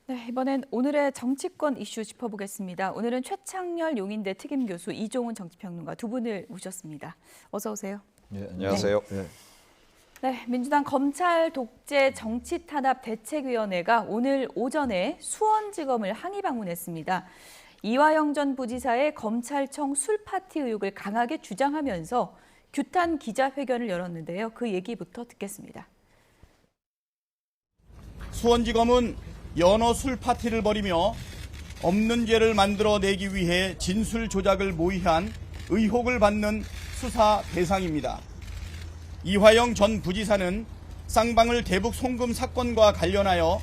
네, 이번엔 오늘의 정치권 이슈 짚어보겠습니다. 오늘은 최창렬 용인대 특임교수, 이종훈 정치평론가 두 분을 모셨습니다. 어서 오세요. 네, 안녕하세요. 네. 네, 민주당 검찰 독재 정치 탄압 대책위원회가 오늘 오전에 수원지검을 항의 방문했습니다. 이화영 전 부지사의 검찰청 술파티 의혹을 강하게 주장하면서 규탄 기자회견을 열었는데요. 그 얘기부터 듣겠습니다. 수원지검은 연어 술 파티를 벌이며 없는 죄를 만들어내기 위해 진술 조작을 모의한 의혹을 받는 수사 대상입니다. 이화영 전 부지사는 쌍방울 대북 송금 사건과 관련하여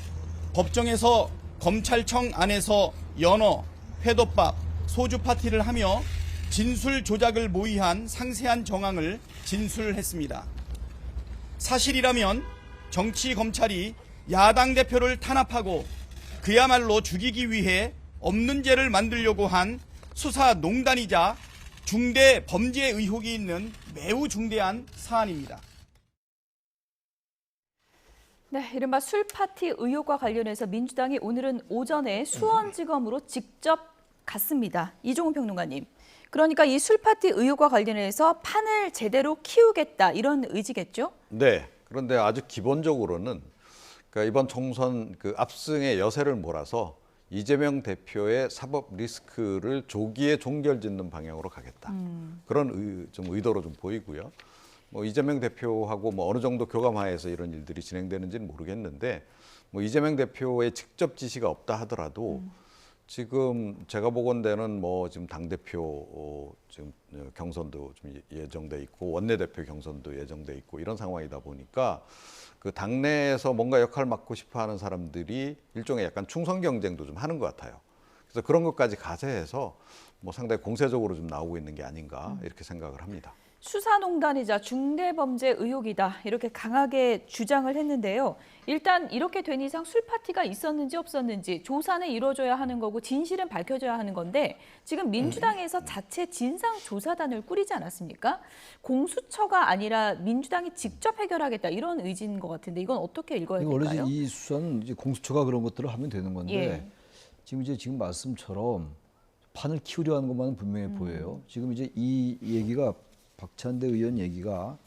법정에서 검찰청 안에서 연어, 회덮밥, 소주 파티를 하며 진술 조작을 모의한 상세한 정황을 진술했습니다. 사실이라면 정치 검찰이 야당 대표를 탄압하고 그야말로 죽이기 위해 없는 죄를 만들려고 한 수사 농단이자 중대 범죄 의혹이 있는 매우 중대한 사안입니다. 네, 이른바 술파티 의혹과 관련해서 민주당이 오늘은 오전에 수원지검으로 직접 갔습니다. 이종훈 평론가님. 그러니까 이 술파티 의혹과 관련해서 판을 제대로 키우겠다 이런 의지겠죠? 네. 그런데 아주 기본적으로는 그러니까 이번 총선 압승의 여세를 몰아서 이재명 대표의 사법 리스크를 조기에 종결짓는 방향으로 가겠다. 그런 좀 의도로 좀 보이고요. 뭐 이재명 대표하고 뭐 어느 정도 교감하에서 이런 일들이 진행되는지는 모르겠는데 뭐 이재명 대표의 직접 지시가 없다 하더라도 지금 제가 보건대는 뭐 지금 당대표 지금 경선도 좀 예정돼 있고 원내대표 경선도 예정돼 있고 이런 상황이다 보니까 그 당내에서 뭔가 역할을 맡고 싶어 하는 사람들이 일종의 약간 충성 경쟁도 좀 하는 것 같아요. 그래서 그런 것까지 가세해서 뭐 상당히 공세적으로 좀 나오고 있는 게 아닌가 이렇게 생각을 합니다. 수사농단이자 중대범죄 의혹이다 이렇게 강하게 주장을 했는데요. 일단 이렇게 된 이상 술파티가 있었는지 없었는지 조사는 이루어져야 하는 거고 진실은 밝혀져야 하는 건데 지금 민주당에서 자체 진상조사단을 꾸리지 않았습니까? 공수처가 아니라 민주당이 직접 해결하겠다 이런 의지인 것 같은데 이건 어떻게 읽어야 될까요? 원래 이 수사는 이제 공수처가 그런 것들을 하면 되는 건데 예. 지금 말씀처럼 판을 키우려 하는 것만은 분명해 보여요. 지금 이제 이 얘기가 박찬대 의원 얘기가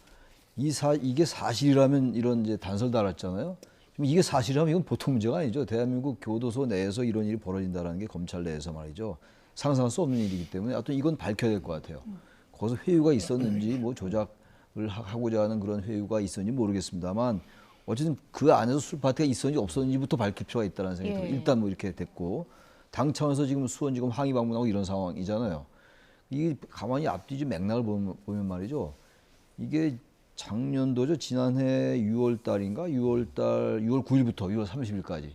이게 사실이라면 이런 이제 단서를 달았잖아요. 이게 사실이라면 이건 보통 문제가 아니죠. 대한민국 교도소 내에서 이런 일이 벌어진다는 게 검찰 내에서 말이죠. 상상할 수 없는 일이기 때문에 하여튼 이건 밝혀야 될 것 같아요. 거기서 회유가 있었는지 뭐 조작을 하고자 하는 그런 회유가 있었는지 모르겠습니다만 어쨌든 그 안에서 술파티가 있었는지 없었는지부터 밝힐 필요가 있다는 생각이 들어요. 일단 뭐 이렇게 됐고 당 차원에서 지금 수원지검 항의 방문하고 이런 상황이잖아요. 이게 가만히 앞뒤지 맥락을 보면 말이죠. 이게 작년도죠. 지난해 6월 달인가? 6월 9일부터 6월 30일까지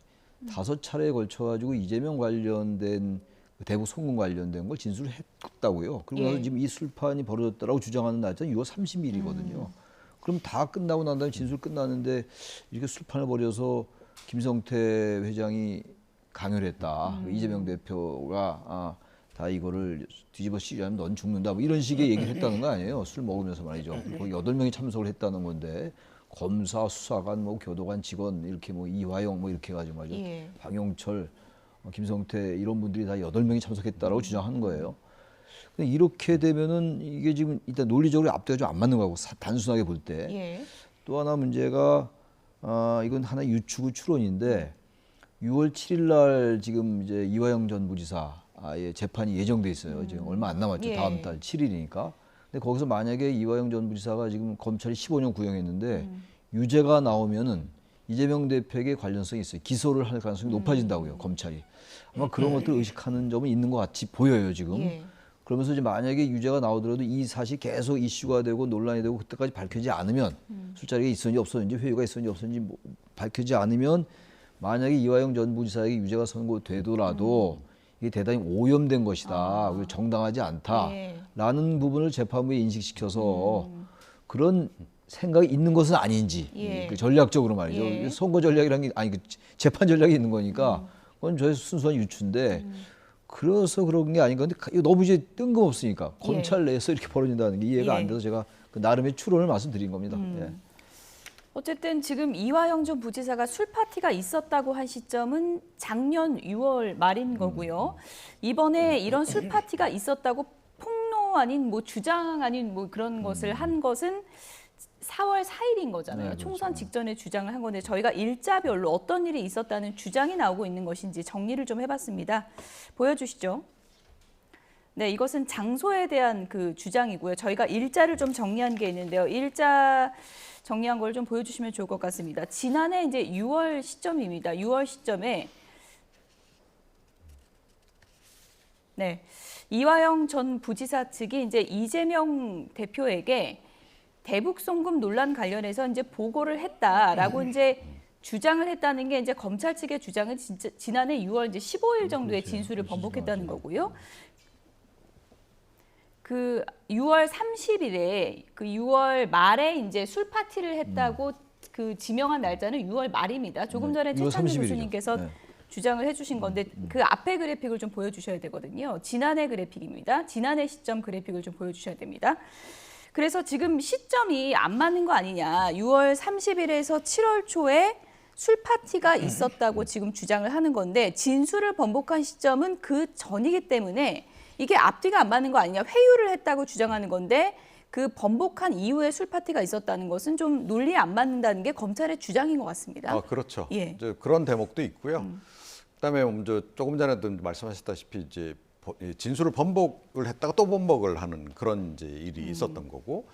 5차례에 걸쳐가지고 이재명 관련된 대북 송금 관련된 걸 진술했다고요. 그리고 나서 지금 이 술판이 벌어졌다라고 주장하는 날짜는 6월 30일이거든요. 그럼 다 끝나고 난 다음에 진술 끝났는데 이렇게 술판을 벌여서 김성태 회장이 강요를 했다. 이재명 대표가 다 이거를 뒤집어 씌우자면 넌 죽는다. 뭐 이런 식의 얘기를 했다는 거 아니에요. 술 먹으면서 말이죠. 거기 8명이 참석을 했다는 건데 검사, 수사관, 뭐 교도관, 직원 이렇게 뭐 이화영 뭐 이렇게 해가지고 말이죠. 방용철, 김성태 이런 분들이 다 8명이 참석했다라고 주장하는 거예요. 근데 이렇게 되면은 이게 지금 일단 논리적으로 앞뒤가 좀 안 맞는 거고 단순하게 볼 때. 또 하나 문제가 이건 하나 유추구 추론인데 6월 7일 날 지금 이제 이화영 전 부지사 재판이 예정돼 있어요. 지금 얼마 안 남았죠. 다음 달 7일이니까. 근데 거기서 만약에 이화영 전 부지사가 지금 검찰이 15년 구형했는데 유죄가 나오면은 이재명 대표에게 관련성이 있어요. 기소를 할 가능성이 높아진다고요. 검찰이. 아마 그런 것들을 의식하는 점은 있는 것 같이 보여요. 지금. 그러면서 이제 만약에 유죄가 나오더라도 이 사실이 계속 이슈가 되고 논란이 되고 그때까지 밝혀지지 않으면 술자리가 있었는지 없었는지 회유가 있었는지 없었는지 뭐 밝혀지지 않으면 만약에 이화영 전 부지사에게 유죄가 선고되더라도 이게 대단히 오염된 것이다. 그리고 정당하지 않다라는 부분을 재판부에 인식시켜서 그런 생각이 있는 것은 아닌지 그 전략적으로 말이죠. 선거 전략이라는 게 아니 그 재판 전략이 있는 거니까 그건 저의 순수한 유추인데 그래서 그런 게 아닌가. 근데 이거 너무 이제 뜬금없으니까 예. 검찰 내에서 이렇게 벌어진다는 게 이해가 예. 안 돼서 제가 그 나름의 추론을 말씀드린 겁니다. 예. 어쨌든 지금 이화영 전 부지사가 술 파티가 있었다고 한 시점은 작년 6월 말인 거고요. 이번에 이런 술 파티가 있었다고 폭로 아닌 뭐 주장 아닌 뭐 그런 것을 한 것은 4월 4일인 거잖아요. 네, 총선 그렇죠. 직전에 주장을 한 건데 저희가 일자별로 어떤 일이 있었다는 주장이 나오고 있는 것인지 정리를 좀 해봤습니다. 보여주시죠. 네, 이것은 장소에 대한 그 주장이고요. 저희가 일자를 좀 정리한 게 있는데요. 일자 정리한 걸 좀 보여주시면 좋을 것 같습니다. 지난해 이제 6월 시점입니다. 6월 시점에 네, 이화영 전 부지사 측이 이제 이재명 대표에게 대북 송금 논란 관련해서 이제 보고를 했다라고 이제 주장을 했다는 게 이제 검찰 측의 주장은 진짜 지난해 6월 이제 15일 정도의 그렇죠. 진술을 그렇죠. 번복했다는 맞아요. 거고요. 그 6월 30일에 그 6월 말에 이제 술 파티를 했다고 그 지명한 날짜는 6월 말입니다. 조금 네, 전에 6월 최찬규 30일 이죠. 교수님께서 네. 주장을 해주신 건데 그 앞에 그래픽을 좀 보여주셔야 되거든요. 지난해 그래픽입니다. 지난해 시점 그래픽을 좀 보여주셔야 됩니다. 그래서 지금 시점이 안 맞는 거 아니냐. 6월 30일에서 7월 초에 술 파티가 있었다고 지금 주장을 하는 건데 진술을 번복한 시점은 그 전이기 때문에 이게 앞뒤가 안 맞는 거 아니냐. 회유를 했다고 주장하는 건데 그 번복한 이후에 술 파티가 있었다는 것은 좀 논리에 안 맞는다는 게 검찰의 주장인 것 같습니다. 아, 그렇죠. 예. 이제 그런 대목도 있고요. 그다음에 먼저 조금 전에도 말씀하셨다시피 이제 진술을 번복을 했다가 또 번복을 하는 그런 이제 일이 있었던 거고,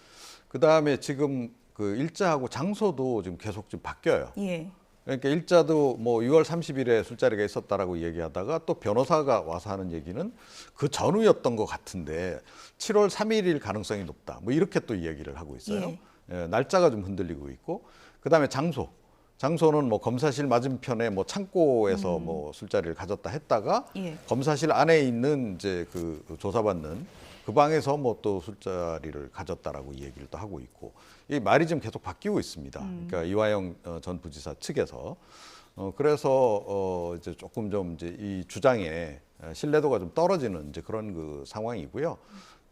그다음에 지금 그 일자하고 장소도 지금 계속 좀 바뀌어요. 예. 그러니까 일자도 뭐 6월 30일에 술자리가 있었다라고 얘기하다가 또 변호사가 와서 하는 얘기는 그 전후였던 것 같은데 7월 3일일 가능성이 높다. 뭐 이렇게 또 이야기를 하고 있어요. 예, 날짜가 좀 흔들리고 있고, 그다음에 장소는 뭐 검사실 맞은편에 뭐 창고에서 뭐 술자리를 가졌다 했다가 예. 검사실 안에 있는 이제 그 조사받는 그 방에서 뭐 또 술자리를 가졌다라고 얘기를 또 하고 있고, 이 말이 지금 계속 바뀌고 있습니다. 그러니까 이화영 전 부지사 측에서 그래서 이제 조금 좀 이제 이 주장에 신뢰도가 좀 떨어지는 이제 그런 그 상황이고요.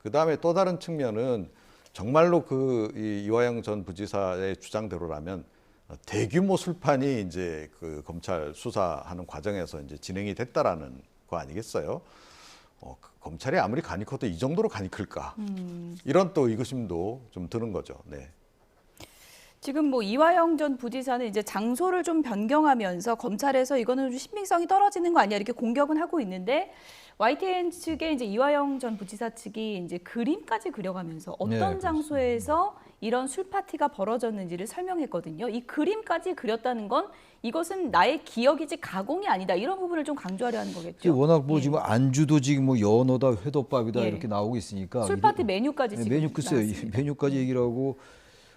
그 다음에 또 다른 측면은 정말로 그 이화영 전 부지사의 주장대로라면 대규모 술판이 이제 그 검찰 수사하는 과정에서 이제 진행이 됐다라는 거 아니겠어요? 검찰이 아무리 간이 커도 이 정도로 간이 클까? 이런 또 의구심도 좀 드는 거죠. 네. 지금 뭐 이화영 전 부지사는 이제 장소를 좀 변경하면서 검찰에서 이거는 좀 신빙성이 떨어지는 거 아니야 이렇게 공격은 하고 있는데 YTN 측의 이제 이화영 전 부지사 측이 이제 그림까지 그려가면서 어떤 네, 장소에서 이런 술 파티가 벌어졌는지를 설명했거든요. 이 그림까지 그렸다는 건 이것은 나의 기억이지 가공이 아니다 이런 부분을 좀 강조하려 하는 거겠죠. 워낙 뭐 예. 지금 안주도 지금 뭐 연어다 회덮밥이다 예. 이렇게 나오고 있으니까 술 파티 메뉴까지 네, 지금 메뉴 글쎄요. 이 나왔습니다. 메뉴까지 얘기를 하고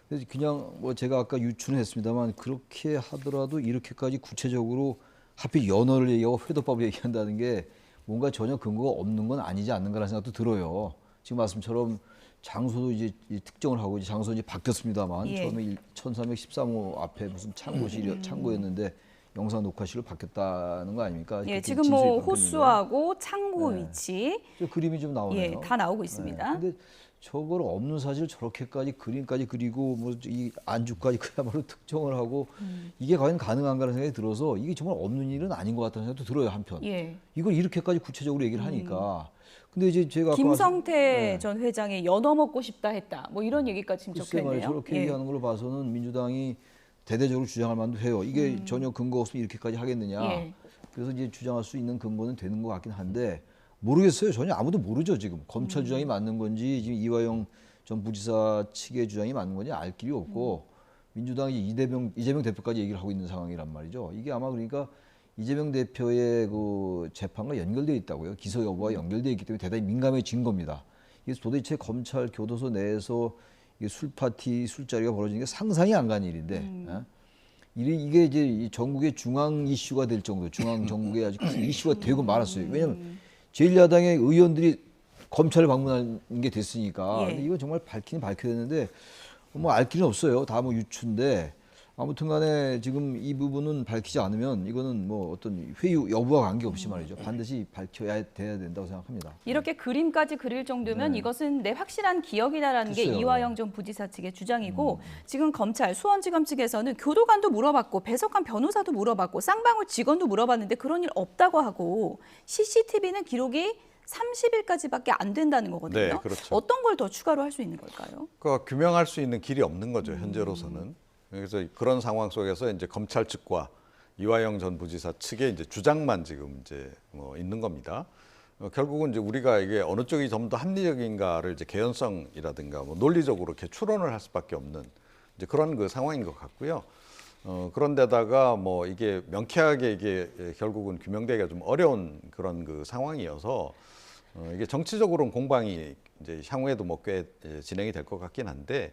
그래서 그냥 뭐 제가 아까 유추는 했습니다만 그렇게 하더라도 이렇게까지 구체적으로 하필 연어를 얘기하고 회덮밥을 얘기한다는 게 뭔가 전혀 근거가 없는 건 아니지 않는가라는 생각도 들어요. 지금 말씀처럼 장소도 이제 특정을 하고 이제 장소 이제 바뀌었습니다만 예. 처음에 1313호 앞에 무슨 창고였는데 영상 녹화실로 바뀌었다는 거 아닙니까? 예, 그렇게 지금 진술이 뭐 바뀌었는데. 호수하고 창고 네. 위치 저 그림이 좀 나오네요. 예, 다 나오고 있습니다. 근데 저걸 없는 사실 저렇게까지 그림까지 그리고 뭐 이 안주까지 그야말로 특정을 하고 이게 과연 가능한가라는 생각이 들어서 이게 정말 없는 일은 아닌 것 같다는 생각도 들어요 한편. 예. 이걸 이렇게까지 구체적으로 얘기를 하니까. 근데 이제 제가 아까 김성태 네. 전 회장의 연어 먹고 싶다 했다. 뭐 이런 얘기까지 지금 적혀 글쎄 말이에요. 있네요. 저렇게 얘기하는 걸로 봐서는 민주당이 대대적으로 주장할 만도 해요. 이게 전혀 근거 없으면 이렇게까지 하겠느냐. 예. 그래서 이제 주장할 수 있는 근거는 되는 것 같긴 한데 모르겠어요. 전혀 아무도 모르죠 지금. 검찰 주장이 맞는 건지 지금 이화영 전 부지사 측의 주장이 맞는 건지 알 길이 없고 민주당이 이재명 대표까지 얘기를 하고 있는 상황이란 말이죠. 이게 아마 그러니까 이재명 대표의 그 재판과 연결되어 있다고요. 기소 여부와 연결되어 있기 때문에 대단히 민감해진 겁니다. 이게 도대체 검찰 교도소 내에서 이게 술 파티 술자리가 벌어지는 게 상상이 안 가는 일인데 이게 이제 이 전국의 중앙 이슈가 될 정도, 중앙 정국의 아주 큰 이슈가 되고 말았어요. 왜냐하면 제1야당의 의원들이 검찰을 방문하는 게 됐으니까. 예. 근데 이건 정말 밝히긴 밝혀야 되는데 뭐 알 길은 없어요. 다 뭐 유추인데 아무튼간에 지금 이 부분은 밝히지 않으면 이거는 뭐 어떤 회유 여부와 관계없이 말이죠. 반드시 돼야 된다고 생각합니다. 이렇게 그림까지 그릴 정도면 네. 이것은 내 확실한 기억이다라는 게 글쎄요. 이화영 전 부지사 측의 주장이고 지금 검찰 수원지검 측에서는 교도관도 물어봤고 배석한 변호사도 물어봤고 쌍방울 직원도 물어봤는데 그런 일 없다고 하고 CCTV는 기록이 30일까지밖에 안 된다는 거거든요. 네, 그렇죠. 어떤 걸 더 추가로 할 수 있는 걸까요? 그러니까 규명할 수 있는 길이 없는 거죠, 현재로서는. 그래서 그런 상황 속에서 이제 검찰 측과 이화영 전 부지사 측의 이제 주장만 지금 이제 뭐 있는 겁니다. 결국은 이제 우리가 이게 어느 쪽이 좀 더 합리적인가를 이제 개연성이라든가 뭐 논리적으로 이렇게 추론을 할 수밖에 없는 이제 그런 그 상황인 것 같고요. 그런데다가 뭐 이게 명쾌하게 이게 결국은 규명되기가 좀 어려운 그런 그 상황이어서 이게 정치적으로는 공방이 이제 향후에도 뭐 꽤 진행이 될 것 같긴 한데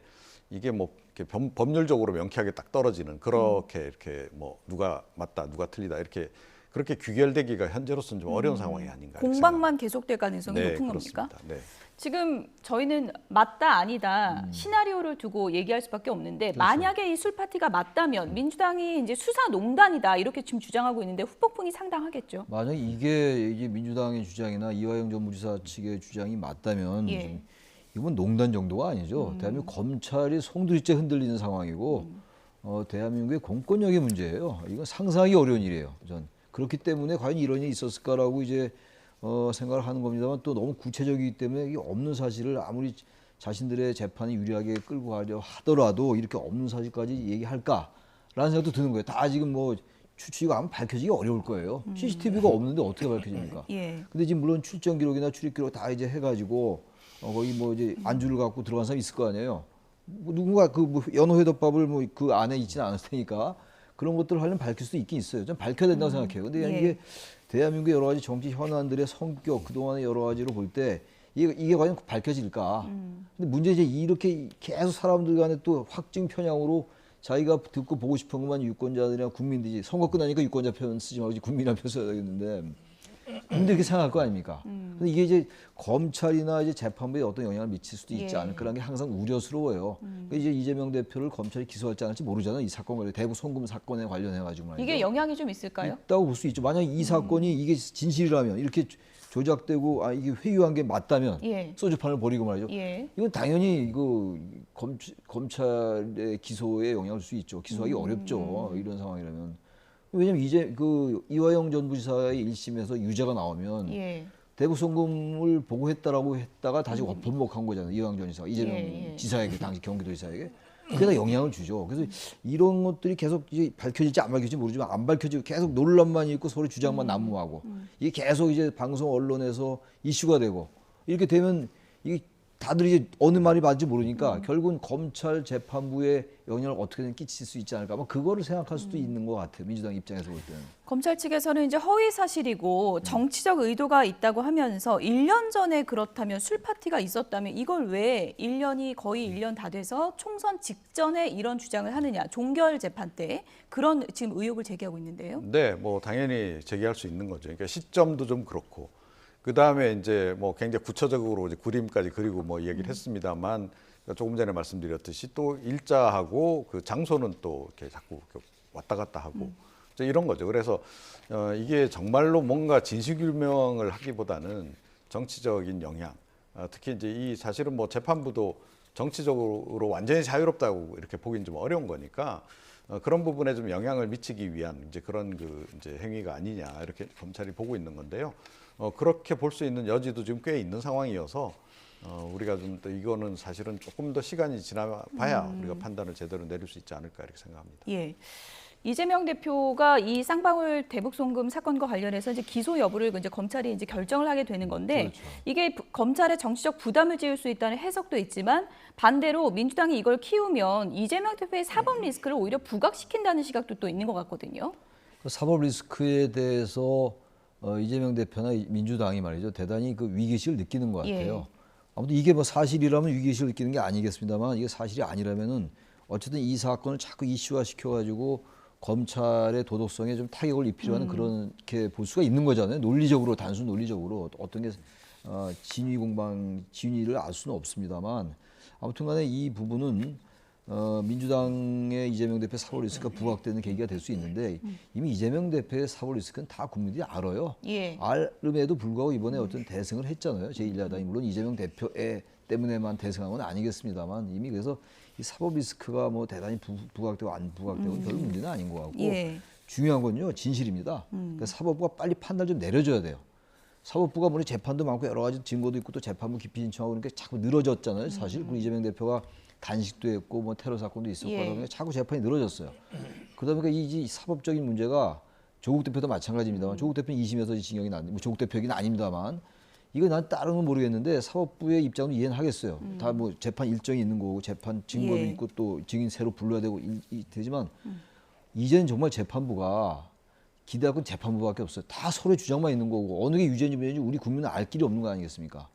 이게 뭐 이렇게 법률적으로 명쾌하게 딱 떨어지는 그렇게 이렇게 뭐 누가 맞다 누가 틀리다 이렇게 그렇게 규결되기가 현재로서는 좀 어려운 상황이 아닌가. 공방만 계속될 가능성이 네, 높은 그렇습니다. 겁니까? 네. 지금 저희는 맞다 아니다 시나리오를 두고 얘기할 수밖에 없는데 만약에 이 술 파티가 맞다면 민주당이 이제 수사 농단이다 이렇게 지금 주장하고 있는데 후폭풍이 상당하겠죠. 만약 이게 이제 민주당의 주장이나 이화영 전 부지사 측의 주장이 맞다면 예. 이건 농단 정도가 아니죠. 대한민국 검찰이 송두리째 흔들리는 상황이고 대한민국의 공권력의 문제예요. 이건 상상하기 어려운 일이에요. 전 그렇기 때문에 과연 이런 일이 있었을까라고 이제 생각을 하는 겁니다만 또 너무 구체적이기 때문에 이게 없는 사실을 아무리 자신들의 재판이 유리하게 끌고 가려 하더라도 이렇게 없는 사실까지 얘기할까라는 생각도 드는 거예요. 다 지금 뭐 추측이고 아마 밝혀지기 어려울 거예요. CCTV가 없는데 어떻게 밝혀집니까? 예. 근데 지금 물론 출정 기록이나 출입 기록 다 이제 해가지고 거기 뭐 이제 안주를 갖고 들어간 사람이 있을 거 아니에요. 뭐 누군가 그 뭐 연어회덮밥을 뭐 그 안에 있지는 않을 테니까 그런 것들을 하려면 밝힐 수도 있긴 있어요. 좀 밝혀야 된다고 생각해요. 근데 예. 이게 대한민국의 여러 가지 정치 현안들의 성격 그동안의 여러 가지로 볼 때 이게 과연 밝혀질까? 근데 문제 이제 이렇게 계속 사람들 간에 또 확증 편향으로 자기가 듣고 보고 싶은 것만 유권자들이나 국민들이 선거 끝나니까 유권자 편 쓰지 말고 이제 국민한 편 써야 되겠는데 근데 이렇게 생각할 거 아닙니까? 근데 이게 이제 검찰이나 이제 재판부에 어떤 영향을 미칠 수도 있지 예. 않을까라는 게 항상 우려스러워요. 그러니까 이제 이재명 대표를 검찰이 기소할지 안 할지 모르잖아요. 이 사건 관련 대북 송금 사건에 관련해 가지고 말이죠. 이게 영향이 좀 있을까요? 있다고 볼 수 있죠. 만약 이 사건이 이게 진실이라면 이렇게 조작되고 이게 회유한 게 맞다면 예. 소주판을 벌이고 말이죠. 예. 이건 당연히 이거 검찰의 기소에 영향을 줄 수 있죠. 기소하기 어렵죠. 이런 상황이라면. 왜냐면 이제 그 이화영 전 부지사의 1심에서 유죄가 나오면 예. 대북 송금을 보고했다라고 했다가 다시 번복한 거잖아요. 이화영 전 지사가 이재명 예. 지사에게 당시 경기도지사에게 그게 다 영향을 주죠. 그래서 이런 것들이 계속 이제 밝혀질지 안 밝혀질지 모르지만 안 밝혀지고 계속 논란만 있고 서로 주장만 난무하고 이게 계속 이제 방송 언론에서 이슈가 되고 이렇게 되면 이게 다들 이제 어느 말이 맞을지 모르니까 결국은 검찰 재판부에 영향을 어떻게든 끼칠 수 있지 않을까. 그거를 생각할 수도 있는 것 같아요. 민주당 입장에서 볼 때는. 검찰 측에서는 이제 허위 사실이고 정치적 의도가 있다고 하면서 1년 전에 그렇다면 술 파티가 있었다면 이걸 왜 1년이 거의 1년 다 돼서 총선 직전에 이런 주장을 하느냐. 종결 재판 때 그런 지금 의혹을 제기하고 있는데요. 네, 뭐 당연히 제기할 수 있는 거죠. 그러니까 시점도 좀 그렇고 그 다음에 이제 뭐 굉장히 구체적으로 이제 그림까지 그리고 뭐 얘기를 했습니다만 조금 전에 말씀드렸듯이 또 일자하고 그 장소는 또 이렇게 자꾸 왔다 갔다 하고 이제 이런 거죠. 그래서 이게 정말로 뭔가 진실규명을 하기보다는 정치적인 영향, 특히 이제 이 사실은 뭐 재판부도 정치적으로 완전히 자유롭다고 이렇게 보기는 좀 어려운 거니까 그런 부분에 좀 영향을 미치기 위한 이제 그런 그 이제 행위가 아니냐 이렇게 검찰이 보고 있는 건데요. 그렇게 볼 수 있는 여지도 지금 꽤 있는 상황이어서 우리가 좀 더 이거는 사실은 조금 더 시간이 지나봐야 우리가 판단을 제대로 내릴 수 있지 않을까 이렇게 생각합니다. 예. 이재명 대표가 이 쌍방울 대북 송금 사건과 관련해서 이제 기소 여부를 이제 검찰이 이제 결정을 하게 되는 건데 그렇죠. 이게 검찰의 정치적 부담을 지을 수 있다는 해석도 있지만 반대로 민주당이 이걸 키우면 이재명 대표의 사법 리스크를 오히려 부각시킨다는 시각도 또 있는 것 같거든요. 그 사법 리스크에 대해서 이재명 대표나 민주당이 말이죠 대단히 그 위기의식을 느끼는 것 같아요. 예. 아무튼 이게 뭐 사실이라면 위기의식을 느끼는 게 아니겠습니다만 이게 사실이 아니라면은 어쨌든 이 사건을 자꾸 이슈화 시켜가지고 검찰의 도덕성에 좀 타격을 입히려는 그렇게 볼 수가 있는 거잖아요. 논리적으로 단순 논리적으로 어떤 게 진위를 알 수는 없습니다만 아무튼간에 이 부분은 민주당의 이재명 대표 사법 리스크가 부각되는 계기가 될 수 있는데 이미 이재명 대표의 사법 리스크는 다 국민들이 알아요. 예. 알음에도 불구하고 이번에 어떤 대승을 했잖아요. 제1야당이 물론 이재명 대표 때문에만 대승한 건 아니겠습니다만 이미 그래서 이 사법 리스크가 뭐 대단히 부각되고 안 부각되고 별 문제는 아닌 것 같고 예. 중요한 건요 진실입니다. 그러니까 사법부가 빨리 판단을 좀 내려줘야 돼요. 사법부가 뭐 재판도 많고 여러 가지 증거도 있고 또 재판부 기피 신청하고 그러니까 자꾸 늘어졌잖아요. 사실 그리고 이재명 대표가 단식도 했고 뭐 테러 사건도 있었고 예. 그러니까 자꾸 재판이 늘어졌어요. 그러다 보니까 이 사법적인 문제가 조국 대표도 마찬가지입니다만 조국 대표는 2심에서 징역이 났는데 뭐 조국 대표 얘기는 아닙니다만 이거 난 다른 건 모르겠는데 사법부의 입장은 이해는 하겠어요. 다 뭐 재판 일정이 있는 거고 재판 증거도 예. 있고 또 증인 새로 불러야 되고 되지만 이제는 정말 재판부가 기대할 건 재판부밖에 없어요. 다 서로의 주장만 있는 거고 어느 게 유죄인지 무죄인지 우리 국민은 알 길이 없는 거 아니겠습니까?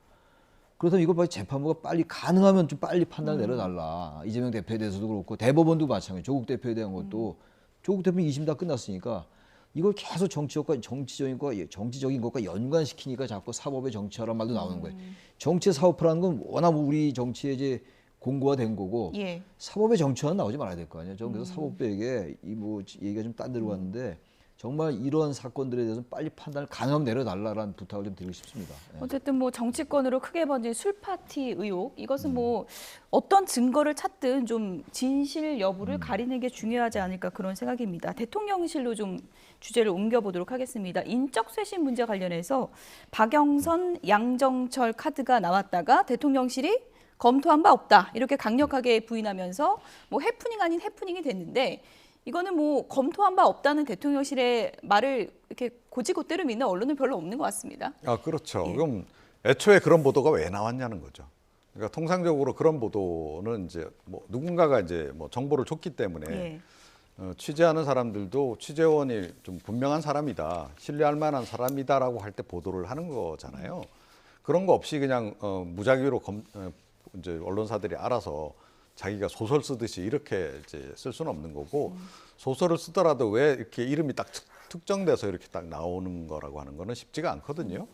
그렇다면 이걸 빨리 재판부가 빨리 가능하면 좀 빨리 판단을 내려달라. 이재명 대표에 대해서도 그렇고 대법원도 마찬가지. 조국 대표에 대한 것도 조국 대표는 2심 다 끝났으니까 이걸 계속 정치적인 것과 연관시키니까 자꾸 사법의 정치화란 말도 나오는 거예요. 정치의 사법화라는 건 워낙 우리 정치에 이제 공고가 된 거고 예. 사법의 정치화는 나오지 말아야 될 거 아니에요. 저는 그래서 사법부에게 이 뭐 얘기가 좀 딴 데로 갔는데 정말 이런 사건들에 대해서 빨리 판단을 가능하면 내려달라는 부탁을 좀 드리고 싶습니다. 예. 어쨌든 뭐 정치권으로 크게 번진 술파티 의혹 이것은 뭐 어떤 증거를 찾든 좀 진실 여부를 가리는 게 중요하지 않을까 그런 생각입니다. 대통령실로 좀 주제를 옮겨보도록 하겠습니다. 인적 쇄신 문제 관련해서 박영선, 양정철 카드가 나왔다가 대통령실이 검토한 바 없다 이렇게 강력하게 부인하면서 뭐 해프닝 아닌 해프닝이 됐는데 이거는 뭐 검토한 바 없다는 대통령실의 말을 이렇게 곧이곧대로 믿는 언론은 별로 없는 것 같습니다. 아, 그렇죠. 예. 그럼 애초에 그런 보도가 왜 나왔냐는 거죠. 그러니까 통상적으로 그런 보도는 이제 뭐 누군가가 이제 뭐 정보를 줬기 때문에 예. 취재하는 사람들도 취재원이 좀 분명한 사람이다, 신뢰할 만한 사람이다라고 할 때 보도를 하는 거잖아요. 그런 거 없이 그냥 무작위로 이제 언론사들이 알아서 자기가 소설 쓰듯이 이렇게 이제 쓸 수는 없는 거고 소설을 쓰더라도 왜 이렇게 이름이 딱 특정돼서 이렇게 딱 나오는 거라고 하는 거는 쉽지가 않거든요.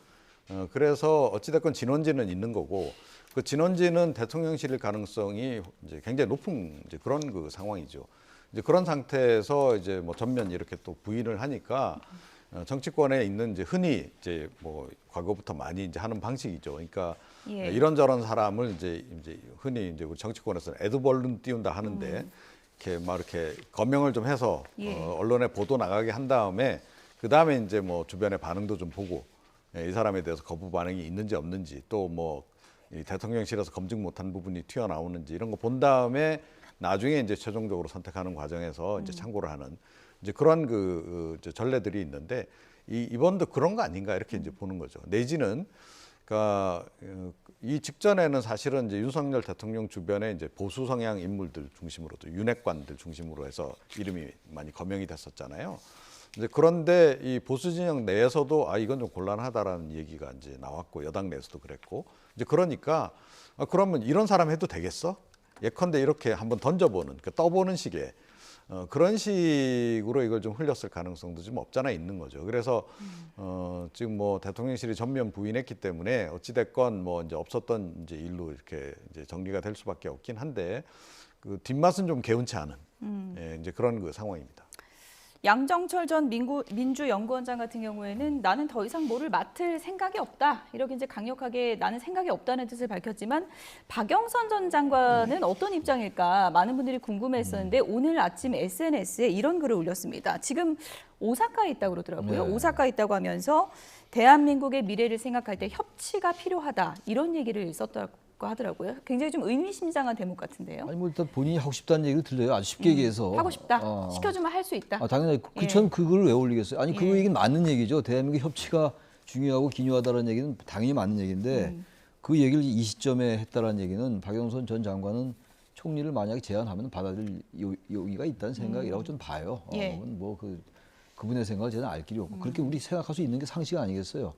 그래서 어찌됐건 진원지는 있는 거고 그 진원지는 대통령실일 가능성이 이제 굉장히 높은 이제 그런 그 상황이죠. 이제 그런 상태에서 이제 뭐 전면 이렇게 또 부인을 하니까 정치권에 있는 이제 흔히 이제 뭐 과거부터 많이 이제 하는 방식이죠. 그러니까 예. 이런저런 사람을 이제 흔히 이제 우리 정치권에서는 애드벌룬 띄운다 하는데 이렇게 막 이렇게 검명을 좀 해서 예. 언론에 보도 나가게 한 다음에 그 다음에 이제 뭐 주변의 반응도 좀 보고 이 사람에 대해서 거부 반응이 있는지 없는지 또 뭐 이 대통령실에서 검증 못한 부분이 튀어나오는지 이런 거 본 다음에 나중에 이제 최종적으로 선택하는 과정에서 이제 참고를 하는 이제 그런 이제 전례들이 있는데 이번도 그런 거 아닌가 이렇게 이제 보는 거죠. 내지는 그러니까 이 직전에는 사실은 이제 윤석열 대통령 주변에 이제 보수 성향 인물들 중심으로 또 윤핵관들 중심으로 해서 이름이 많이 거명이 됐었잖아요. 이제 그런데 이 보수 진영 내에서도 이건 좀 곤란하다라는 얘기가 이제 나왔고 여당 내에서도 그랬고 이제 그러니까 그러면 이런 사람 해도 되겠어? 예컨대 이렇게 한번 던져보는, 그러니까 떠보는 식의 그런 식으로 이걸 좀 흘렸을 가능성도 좀 없잖아 있는 거죠. 그래서 지금 뭐 대통령실이 전면 부인했기 때문에 어찌 됐건 뭐 이제 없었던 이제 일로 이렇게 이제 정리가 될 수밖에 없긴 한데 그 뒷맛은 좀 개운치 않은 예, 이제 그런 그 상황입니다. 양정철 전 민주연구원장 같은 경우에는 나는 더 이상 뭐를 맡을 생각이 없다. 이렇게 이제 강력하게 나는 생각이 없다는 뜻을 밝혔지만 박영선 전 장관은 어떤 입장일까 많은 분들이 궁금했었는데 오늘 아침 SNS에 이런 글을 올렸습니다. 지금 오사카에 있다고 그러더라고요. 네. 오사카에 있다고 하면서 대한민국의 미래를 생각할 때 협치가 필요하다. 이런 얘기를 썼다고 하더라고요. 굉장히 좀 의미심장한 대목 같은데요. 아니 뭐 일단 본인이 하고 싶다는 얘기를 들려요. 아주 쉽게 얘기해서 하고 싶다. 시켜주면 할 수 있다. 당연히 예. 전 그걸 왜 올리겠어요? 아니 그 예. 얘기는 맞는 얘기죠. 대한민국 협치가 중요하고 기묘하다는 얘기는 당연히 맞는 얘기인데 그 얘기를 이 시점에 했다라는 얘기는 박영선 전 장관은 총리를 만약에 제안하면 받아들일 용의가 있다는 생각이라고 좀 봐요. 예. 뭐 그분의 생각을 저는 알 길이 없고 그렇게 우리 생각할 수 있는 게 상식 아니겠어요?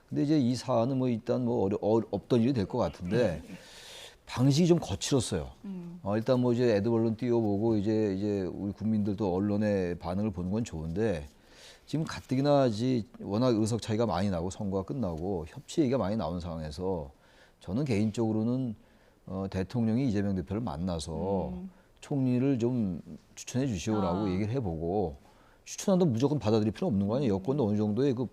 근데 이제 이 사안은 뭐 일단 뭐 없던 일이 될 것 같은데 방식이 좀 거칠었어요. 일단 뭐 이제 애드벌룬 띄워보고 이제 우리 국민들도 언론의 반응을 보는 건 좋은데 지금 가뜩이나 워낙 의석 차이가 많이 나고 선거가 끝나고 협치 얘기가 많이 나온 상황에서 저는 개인적으로는 대통령이 이재명 대표를 만나서 총리를 좀 추천해 주시오라고 얘기를 해보고 추천한다고 무조건 받아들일 필요 없는 거 아니에요. 여권도 어느 정도의 그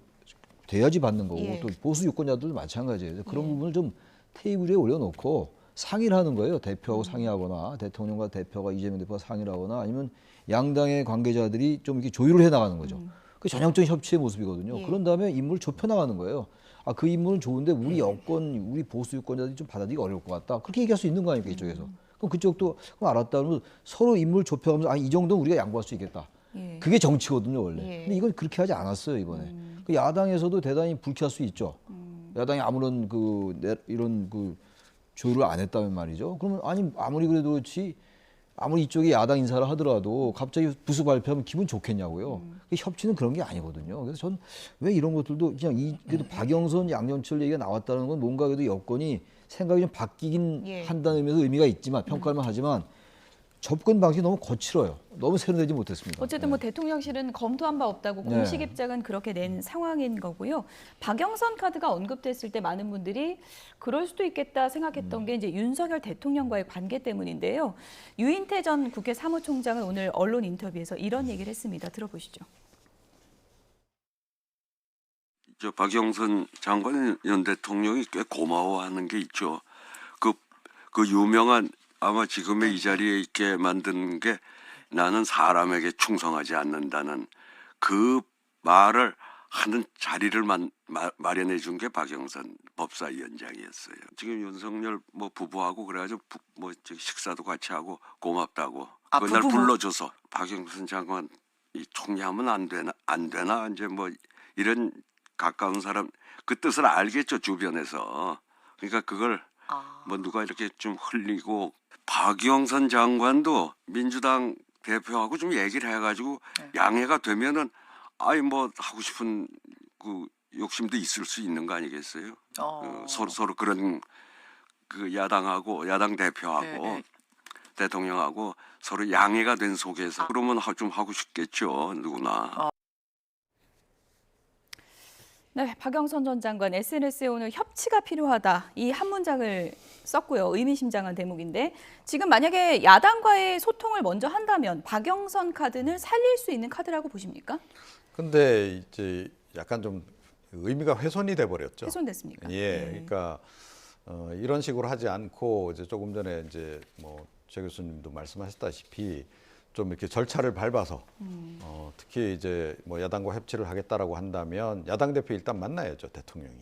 돼야지 받는 거고 예. 또 보수 유권자들도 마찬가지예요. 그런 부분을 좀 테이블 위에 올려놓고 상의를 하는 거예요. 대표하고 상의하거나 대통령과 대표가 이재명 대표가 상의를 하거나 아니면 양당의 관계자들이 좀 이렇게 조율을 해 나가는 거죠. 그 전형적인 협치의 모습이거든요. 예. 그런 다음에 인물을 좁혀 나가는 거예요. 아, 그 인물은 좋은데 우리 여권, 우리 보수 유권자들이 좀 받아들이기 어려울 것 같다. 그렇게 얘기할 수 있는 거 아닙니까, 이쪽에서. 그럼 그쪽도 그럼 알았다. 그러면 서로 인물 좁혀가면서 아, 이 정도는 우리가 양보할 수 있겠다. 예. 그게 정치거든요, 원래. 예. 근데 이건 그렇게 하지 않았어요, 이번에. 그 야당에서도 대단히 불쾌할 수 있죠. 야당이 아무런 이런 조율을 안 했다면 말이죠. 그러면 아니 아무리 그래도 그렇지 아무리 이쪽이 야당 인사를 하더라도 갑자기 부수 발표하면 기분 좋겠냐고요. 그 협치는 그런 게 아니거든요. 그래서 저는 왜 이런 것들도 그냥 그래도 박영선, 양정철 얘기가 나왔다는 건 뭔가 그래도 여건이 생각이 좀 바뀌긴 예. 한다는 의미에서 의미가 있지만 평가만 하지만 접근 방식이 너무 거칠어요. 너무 세련되지 못했습니다. 어쨌든 뭐 대통령실은 검토한 바 없다고 네. 공식 입장은 그렇게 낸 상황인 거고요. 박영선 카드가 언급됐을 때 많은 분들이 그럴 수도 있겠다 생각했던 게 이제 윤석열 대통령과의 관계 때문인데요. 유인태 전 국회 사무총장은 오늘 언론 인터뷰에서 이런 얘기를 했습니다. 들어보시죠. 저 박영선 장관 전 대통령이 꽤 고마워하는 게 있죠. 그 유명한 아마 지금의 이 자리에 있게 만든 게 나는 사람에게 충성하지 않는다는 그 말을 하는 자리를 마련해 준 게 박영선 법사위원장이었어요. 지금 윤석열 뭐 부부하고 그래가지고 식사도 같이 하고 고맙다고 그날 불러줘서 박영선 장관 이 총리하면 안 되나 이제 뭐 이런 가까운 사람 그 뜻을 알겠죠 주변에서. 그러니까 그걸 뭐 누가 이렇게 좀 흘리고 박영선 장관도 민주당 대표하고 좀 얘기를 해가지고 양해가 되면은 아이 뭐 하고 싶은 그 욕심도 있을 수 있는 거 아니겠어요? 서로 그런 그 야당 대표하고 대통령하고 서로 양해가 된 속에서 그러면 좀 하고 싶겠죠 누구나. 네, 박영선 전 장관 SNS에 오늘 협치가 필요하다 이 한 문장을 썼고요. 의미심장한 대목인데 지금 만약에 야당과의 소통을 먼저 한다면 박영선 카드는 살릴 수 있는 카드라고 보십니까? 근데 이제 약간 좀 의미가 훼손이 돼 버렸죠. 훼손됐습니까? 예, 그러니까 이런 식으로 하지 않고 이제 조금 전에 이제 뭐 최 교수님도 말씀하셨다시피 좀 이렇게 절차를 밟아서 특히 이제 뭐 야당과 협치를 하겠다라고 한다면 야당 대표 일단 만나야죠 대통령이.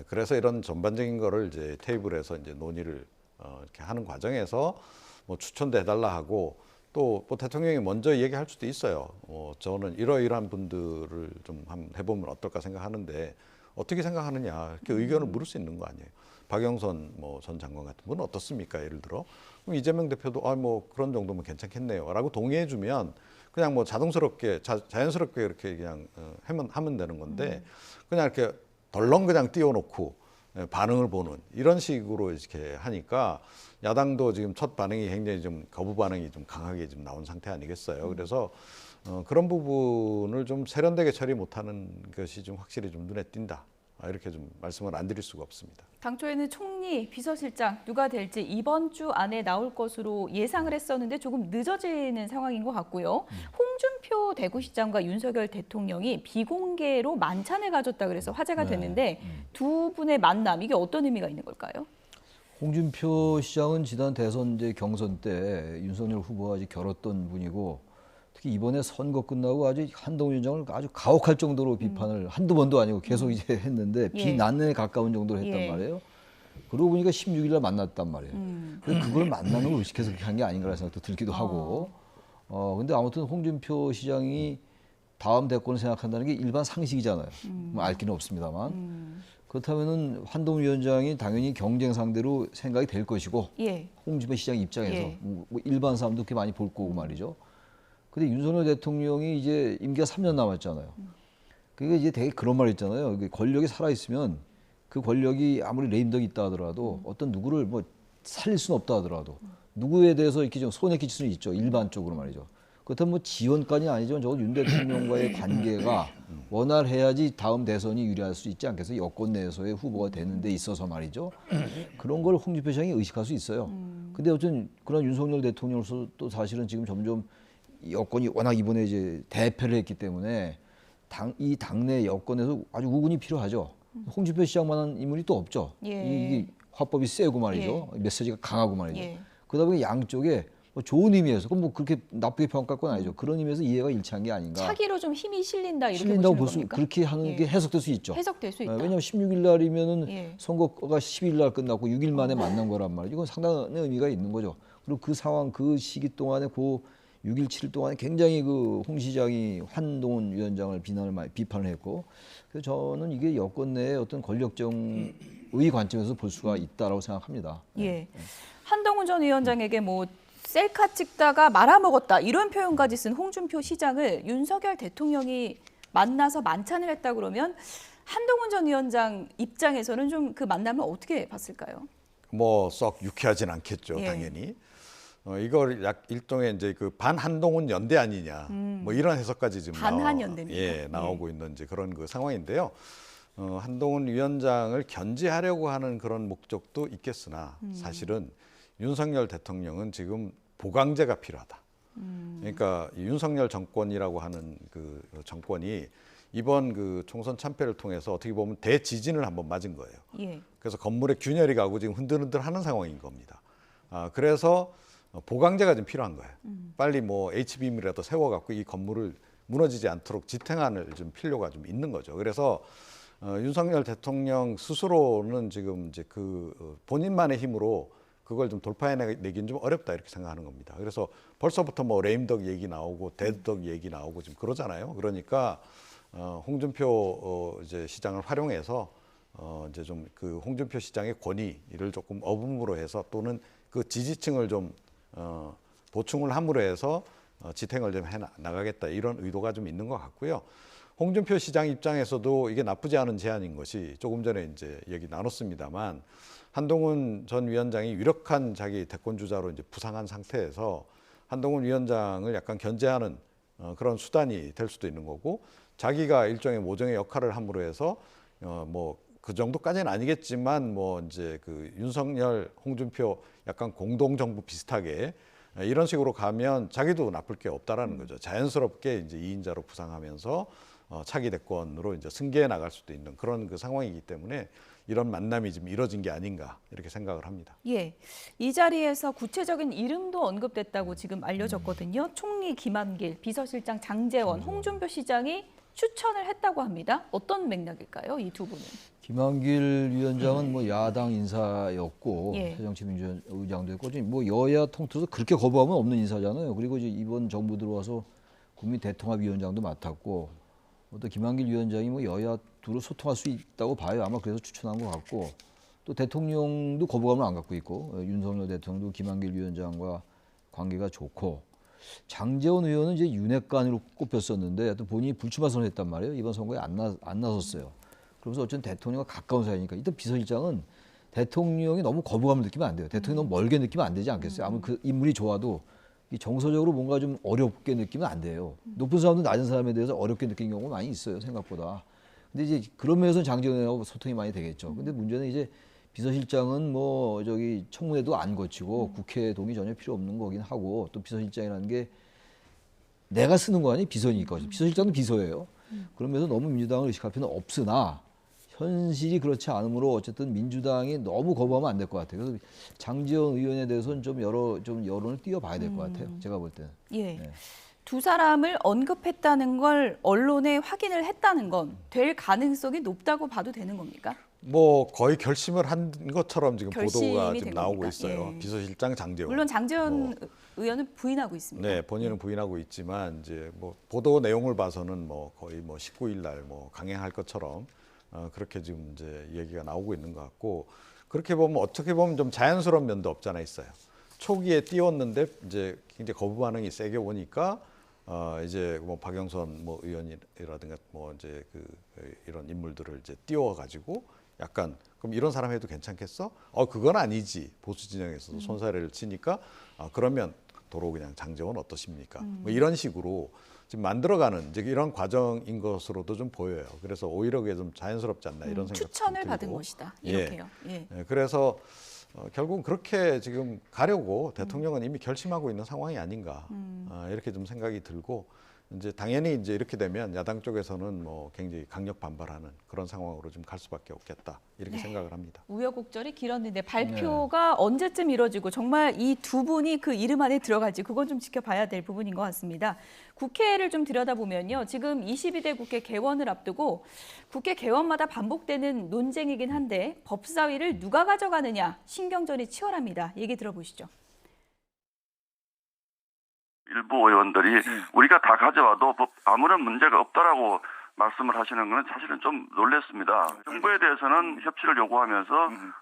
그래서 이런 전반적인 거를 이제 테이블에서 이제 논의를 이렇게 하는 과정에서 뭐 추천도 해달라 하고 또 뭐 대통령이 먼저 얘기할 수도 있어요. 저는 이러이러한 분들을 좀 한번 해보면 어떨까 생각하는데 어떻게 생각하느냐 이렇게 의견을 물을 수 있는 거 아니에요. 박영선 뭐 전 장관 같은 분은 어떻습니까? 예를 들어 그럼 이재명 대표도 뭐 그런 정도면 괜찮겠네요라고 동의해주면 그냥 뭐 자동스럽게 자연스럽게 이렇게 그냥 하면 되는 건데 그냥 이렇게 덜렁 그냥 띄워놓고 반응을 보는 이런 식으로 이렇게 하니까 야당도 지금 첫 반응이 굉장히 좀 거부 반응이 좀 강하게 지금 나온 상태 아니겠어요. 그래서 그런 부분을 좀 세련되게 처리 못하는 것이 좀 확실히 좀 눈에 띈다. 이렇게 좀 말씀을 안 드릴 수가 없습니다. 당초에는 총리, 비서실장 누가 될지 이번 주 안에 나올 것으로 예상을 했었는데 조금 늦어지는 상황인 것 같고요. 홍준표 대구시장과 윤석열 대통령이 비공개로 만찬을 가졌다 그래서 화제가 됐는데 두 분의 만남 이게 어떤 의미가 있는 걸까요? 홍준표 시장은 지난 대선 이제 경선 때 윤석열 후보와 아주 겨뤘던 분이고 특히 이번에 선거 끝나고 아주 한동훈 위원장을 아주 가혹할 정도로 비판을 한두 번도 아니고 계속 이제 했는데 비난에 가까운 정도로 했단 말이에요. 그러고 보니까 16일 날 만났단 말이에요. 근데 그걸 만나는 걸 의식해서 그렇게 한 게 아닌가라는 생각도 들기도 하고. 근데 아무튼 홍준표 시장이 다음 대권을 생각한다는 게 일반 상식이잖아요. 뭐 알 길은 없습니다만. 그렇다면은 한동훈 위원장이 당연히 경쟁 상대로 생각이 될 것이고 홍준표 시장 입장에서 뭐 일반 사람도 그렇게 많이 볼 거고 말이죠. 근데 윤석열 대통령이 이제 임기가 3년 남았잖아요. 그러니까 이제 되게 그런 말 있잖아요. 권력이 살아있으면 그 권력이 아무리 레임덕이 있다 하더라도 어떤 누구를 뭐 살릴 수는 없다 하더라도 누구에 대해서 이렇게 좀 손해 끼칠 수는 있죠. 일반적으로 말이죠. 그렇다면 뭐 지원까지는 아니지만 적어도 윤 대통령과의 관계가 원활해야지 다음 대선이 유리할 수 있지 않겠어요? 여권 내에서의 후보가 되는 데 있어서 말이죠. 그런 걸 홍준표 시장이 의식할 수 있어요. 근데 어쨌든 그런 윤석열 대통령으로서 또 사실은 지금 점점 여권이 워낙 이번에 이제 대패를 했기 때문에 이 당내 여권에서 아주 우군이 필요하죠. 홍준표 시장만한 인물이 또 없죠. 예. 이게 화법이 세고 말이죠. 메시지가 강하고 말이죠. 예. 그러다 보니 양쪽에 뭐 좋은 의미에서 그럼 뭐 그렇게 나쁘게 평가할 건 아니죠. 그런 의미에서 이해가 일치한 게 아닌가. 차기로 좀 힘이 실린다 이렇게 실린다고 보시는 볼 수 겁니까? 그렇게 하는 게 해석될 수 있죠. 해석될 수 있다. 왜냐하면 16일 날이면은 예. 선거가 10일 날 끝났고 6일 만에 만난 거란 말이죠. 이건 상당한 의미가 있는 거죠. 그리고 그 상황, 그 시기 동안에 그 6일, 7일 동안에 굉장히 그 홍 시장이 한동훈 위원장을 비판을 했고, 그래서 저는 이게 여권 내의 어떤 권력정의 관점에서 볼 수가 있다라고 생각합니다. 예. 한동훈 전 위원장에게 뭐 셀카 찍다가 말아먹었다 이런 표현까지 쓴 홍준표 시장을 윤석열 대통령이 만나서 만찬을 했다 그러면 한동훈 전 위원장 입장에서는 좀 그 만남을 어떻게 봤을까요? 뭐 썩 유쾌하진 않겠죠, 예. 당연히. 이걸 약 일종의 이제 그 반한동훈 연대 아니냐, 뭐 이런 해석까지 지금 반한 연대입니까? 나오고 있는 이제 그런 그 상황인데요. 한동훈 위원장을 견제하려고 하는 그런 목적도 있겠으나 사실은 윤석열 대통령은 지금 보강제가 필요하다. 그러니까 이 윤석열 정권이라고 하는 그 정권이 이번 그 총선 참패를 통해서 어떻게 보면 대지진을 한번 맞은 거예요. 예. 그래서 건물에 균열이 가고 지금 흔들흔들하는 상황인 겁니다. 그래서 보강제가 좀 필요한 거예요. 빨리 뭐 H빔이라도 세워갖고 이 건물을 무너지지 않도록 지탱안을 좀 필요가 좀 있는 거죠. 그래서 윤석열 대통령 스스로는 지금 이제 그 본인만의 힘으로 그걸 좀 돌파해내기는 좀 어렵다 이렇게 생각하는 겁니다. 그래서 벌써부터 뭐 레임덕 얘기 나오고 대덕 얘기 나오고 지금 그러잖아요. 그러니까 홍준표 이제 시장을 활용해서 이제 좀 그 홍준표 시장의 권위를 조금 어음으로 해서 또는 그 지지층을 좀 보충을 함으로 해서 지탱을 좀 해 나가겠다 이런 의도가 좀 있는 것 같고요. 홍준표 시장 입장에서도 이게 나쁘지 않은 제안인 것이 조금 전에 이제 얘기 나눴습니다만 한동훈 전 위원장이 유력한 자기 대권 주자로 이제 부상한 상태에서 한동훈 위원장을 약간 견제하는 그런 수단이 될 수도 있는 거고 자기가 일종의 모종의 역할을 함으로 해서 뭐 그 정도까지는 아니겠지만 뭐 이제 그 윤석열, 홍준표 약간 공동 정부 비슷하게 이런 식으로 가면 자기도 나쁠 게 없다라는 거죠. 자연스럽게 이제 2인자로 부상하면서 차기 대권으로 이제 승계해 나갈 수도 있는 그런 그 상황이기 때문에 이런 만남이 지금 이뤄진 게 아닌가 이렇게 생각을 합니다. 예. 이 자리에서 구체적인 이름도 언급됐다고 지금 알려졌거든요. 총리 김한길, 비서실장 장제원, 홍준표 시장이 추천을 했다고 합니다. 어떤 맥락일까요? 이 두 분은. 김한길 위원장은 뭐 야당 인사였고 예. 새정치민주의장도 했고 뭐 여야 통틀어서 그렇게 거부하면 없는 인사잖아요. 그리고 이제 이번 정부 들어와서 국민 대통합위원장도 맡았고 또 김한길 위원장이 뭐 여야 두루 소통할 수 있다고 봐요. 아마 그래서 추천한 것 같고 또 대통령도 거부감을 안 갖고 있고 윤석열 대통령도 김한길 위원장과 관계가 좋고 장제원 의원은 이제 윤핵관으로 꼽혔었는데 또 본인이 불출마 선언했단 말이에요. 이번 선거에 안 나섰어요. 그러면서 어쨌든 대통령과 가까운 사이니까 일단 비서실장은 대통령이 너무 거부감을 느끼면 안 돼요. 대통령이 너무 멀게 느끼면 안 되지 않겠어요? 아무리 그 인물이 좋아도 이 정서적으로 뭔가 좀 어렵게 느끼면 안 돼요. 높은 사람도 낮은 사람에 대해서 어렵게 느끼는 경우가 많이 있어요. 생각보다. 근데 이제 그런 면에서 장제원하고 소통이 많이 되겠죠. 근데 문제는 이제 비서실장은 뭐 저기 청문회도 안 거치고 국회 동의 전혀 필요 없는 거긴 하고 또 비서실장이라는 게 내가 쓰는 거 아니 비서니까 비서실장도 비서예요. 그러면서 너무 민주당을 의식할 필요는 없으나 현실이 그렇지 않으므로 어쨌든 민주당이 너무 거부하면 안 될 것 같아요. 그래서 장제원 의원에 대해서는 좀 여론을 띄워봐야 될 것 같아요. 제가 볼 때는. 예. 네. 두 사람을 언급했다는 걸 언론에 확인을 했다는 건 될 가능성이 높다고 봐도 되는 겁니까? 뭐 거의 결심을 한 것처럼 지금 결심이 보도가 된 지금 나오고 겁니까? 있어요. 예. 비서실장 장제원. 물론 장제원 뭐, 의원은 부인하고 있습니다. 네, 본인은 부인하고 있지만 이제 뭐 보도 내용을 봐서는 뭐 거의 뭐 19일 날 뭐 강행할 것처럼 그렇게 지금 이제 얘기가 나오고 있는 것 같고 그렇게 보면 어떻게 보면 좀 자연스러운 면도 없잖아 있어요. 초기에 띄웠는데 이제 굉장히 거부 반응이 세게 오니까 이제 뭐 박영선 뭐 의원이라든가 뭐 이제 그 이런 인물들을 이제 띄워가지고 약간 그럼 이런 사람 해도 괜찮겠어? 그건 아니지 보수 진영에서도 손사래를 치니까 그러면 도로 그냥 장제원 어떠십니까? 뭐 이런 식으로 지금 만들어가는 이제 이런 과정인 것으로도 좀 보여요. 그래서 오히려 그게 좀 자연스럽지 않나 이런 생각이 추천을 들고. 받은 것이다. 이렇게요. 예. 예, 그래서 결국은 그렇게 지금 가려고 대통령은 이미 결심하고 있는 상황이 아닌가 이렇게 좀 생각이 들고 이제 당연히 이제 이렇게 되면 야당 쪽에서는 뭐 굉장히 강력 반발하는 그런 상황으로 좀 갈 수밖에 없겠다 이렇게 생각을 합니다. 우여곡절이 길었는데 발표가 언제쯤 이뤄지고 정말 이 두 분이 그 이름 안에 들어갈지 그건 좀 지켜봐야 될 부분인 것 같습니다. 국회를 좀 들여다보면요. 지금 22대 국회 개원을 앞두고 국회 개원마다 반복되는 논쟁이긴 한데 법사위를 누가 가져가느냐 신경전이 치열합니다. 얘기 들어보시죠. 일부 의원들이 우리가 다 가져와도 아무런 문제가 없다라고 말씀을 하시는 것은 사실은 좀 놀랐습니다. 정부에 대해서는 협치를 요구하면서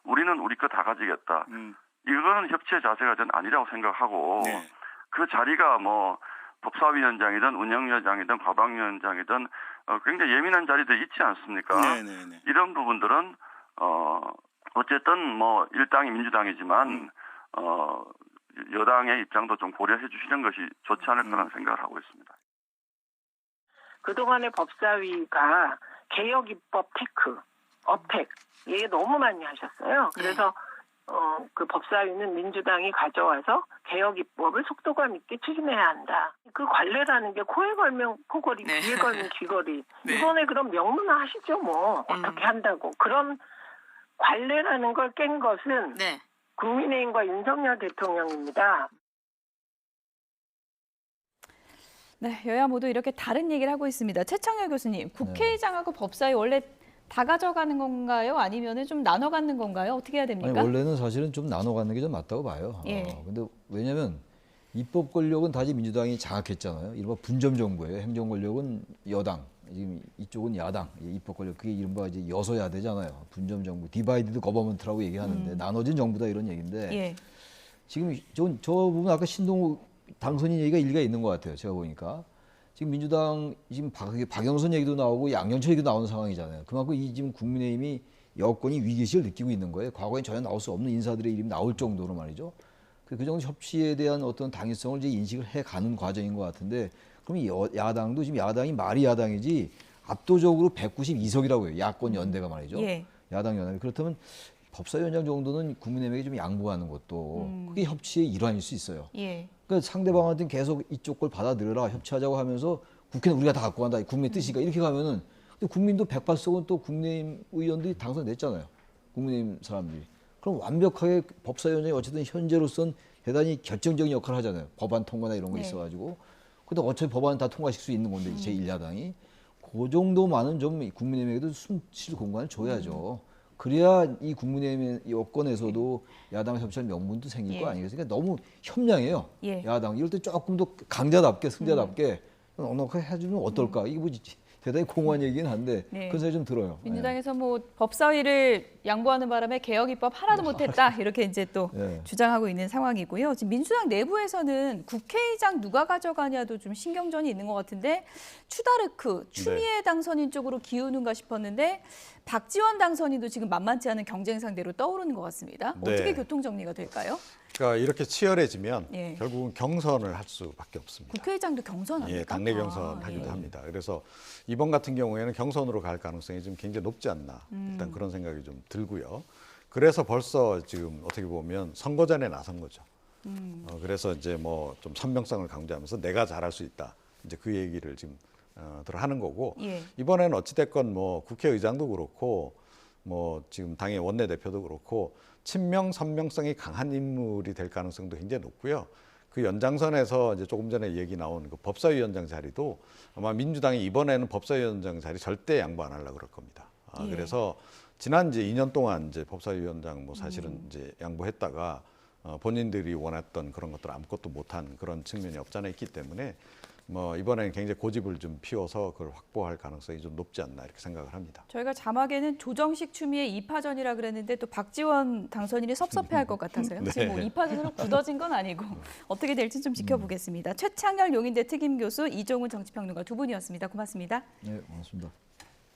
우리는 우리 거 다 가지겠다. 이거는 협치의 자세가 전 아니라고 생각하고 그 자리가 뭐 법사위원장이든 운영위원장이든 과방위원장이든 굉장히 예민한 자리도 있지 않습니까? 이런 부분들은 어쨌든 뭐 일당이 민주당이지만 여당의 입장도 좀 고려해 주시는 것이 좋지 않을까라는 생각을 하고 있습니다. 그동안의 법사위가 개혁입법 테크, 어택 이게 너무 많이 하셨어요. 그래서 그 법사위는 민주당이 가져와서 개혁입법을 속도감 있게 추진해야 한다. 그 관례라는 게 코에 걸면 코걸이, 귀에 걸면 귀걸이. 이번에 그럼 명문화 하시죠 뭐. 어떻게 한다고. 그런 관례라는 걸 깬 것은 국민의힘과 윤석열 대통령입니다. 네, 여야 모두 이렇게 다른 얘기를 하고 있습니다. 최창렬 교수님, 국회의장하고 법사위 원래 다 가져가는 건가요? 아니면 좀 나눠 갖는 건가요? 어떻게 해야 됩니까? 아니, 원래는 사실은 좀 나눠 갖는 게 좀 맞다고 봐요. 근데 왜냐하면 입법 권력은 다시 민주당이 장악했잖아요. 이른바 분점 정부예요. 행정 권력은 여당, 지금 이쪽은 야당, 입법 권력 그게 이른바 이제 여소야대잖아요. 분점 정부, 디바이디드 거버먼트라고 얘기하는데 나눠진 정부다 이런 얘기인데 지금 저 부분 아까 신동욱 당선인 얘기가 일리가 있는 것 같아요. 제가 보니까 지금 민주당 지금 박영선 얘기도 나오고 양정철 얘기도 나오는 상황이잖아요. 그만큼 이 지금 국민의힘이 여건이 위기의식을 느끼고 있는 거예요. 과거엔 전혀 나올 수 없는 인사들의 이름이 나올 정도로 말이죠. 그 정도 협치에 대한 어떤 당위성을 이제 인식을 해가는 과정인 것 같은데 그럼 야당도 지금 야당이 말이 야당이지 압도적으로 192석이라고 해요. 야권 연대가 말이죠. 야당 연합이. 그렇다면 법사위원장 정도는 국민의힘에게 좀 양보하는 것도 그게 협치의 일환일 수 있어요. 그러니까 상대방한테는 계속 이쪽 걸 받아들여라 협치하자고 하면서 국회는 우리가 다 갖고 간다. 국민의 뜻이니까 이렇게 가면은 근데 국민도 108석은 또 국민의힘 의원들이 당선됐잖아요. 국민의힘 사람들이. 그럼 완벽하게 법사위원장이 어쨌든 현재로선 대단히 결정적인 역할을 하잖아요. 법안 통과나 이런 거 있어가지고. 근데 어차피 법안 다 통과시킬 수 있는 건데 제1야당이. 그 정도만은 좀 국민의힘에게도 숨쉴 공간을 줘야죠. 그래야 이 국민의힘 여권에서도 야당 협치할 명분도 생길 거 아니겠습니까? 너무 협량해요. 야당. 이럴 때 조금 더 강자답게 승자답게 넉넉하게 해주면 어떨까? 이게 뭐 대단히 공허한 얘기긴 한데 그런 생각이 좀 들어요. 민주당에서 뭐 법사위를 양보하는 바람에 개혁입법 하나도 못했다 이렇게 이제 또 주장하고 있는 상황이고요. 지금 민주당 내부에서는 국회의장 누가 가져가냐도 좀 신경전이 있는 것 같은데 추다르크, 추미애 당선인 쪽으로 기우는가 싶었는데 박지원 당선인도 지금 만만치 않은 경쟁 상대로 떠오르는 것 같습니다. 어떻게 교통 정리가 될까요? 그러니까 이렇게 치열해지면 결국은 경선을 할 수밖에 없습니다. 국회의장도 경선합니까? 당내 경선하기도 합니다. 그래서 이번 같은 경우에는 경선으로 갈 가능성이 좀 굉장히 높지 않나 일단 그런 생각이 좀 들고요. 그래서 벌써 지금 어떻게 보면 선거전에 나선 거죠. 그래서 이제 뭐 좀 선명성을 강조하면서 내가 잘할 수 있다. 이제 그 얘기를 지금 하는 거고 이번에는 어찌됐건 뭐 국회의장도 그렇고 뭐 지금 당의 원내대표도 그렇고 친명 선명성이 강한 인물이 될 가능성도 굉장히 높고요. 그 연장선에서 이제 조금 전에 얘기 나온 그 법사위원장 자리도 아마 민주당이 이번에는 법사위원장 자리 절대 양보 안 하려고 그럴 겁니다. 그래서 지난 이제 2년 동안 이제 법사위원장 뭐 사실은 이제 양보했다가 본인들이 원했던 그런 것들 아무것도 못한 그런 측면이 없잖아 있기 때문에 뭐 이번에는 굉장히 고집을 좀 피워서 그걸 확보할 가능성이 좀 높지 않나 이렇게 생각을 합니다. 저희가 자막에는 조정식 추미애 2파전이라 그랬는데 또 박지원 당선인이 섭섭해할 것 같아서요. 지금 뭐 2파전으로 굳어진 건 아니고 어떻게 될지 좀 지켜보겠습니다. 최창렬 용인대 특임교수, 이종훈 정치평론가 두 분이었습니다. 고맙습니다. 네, 고맙습니다.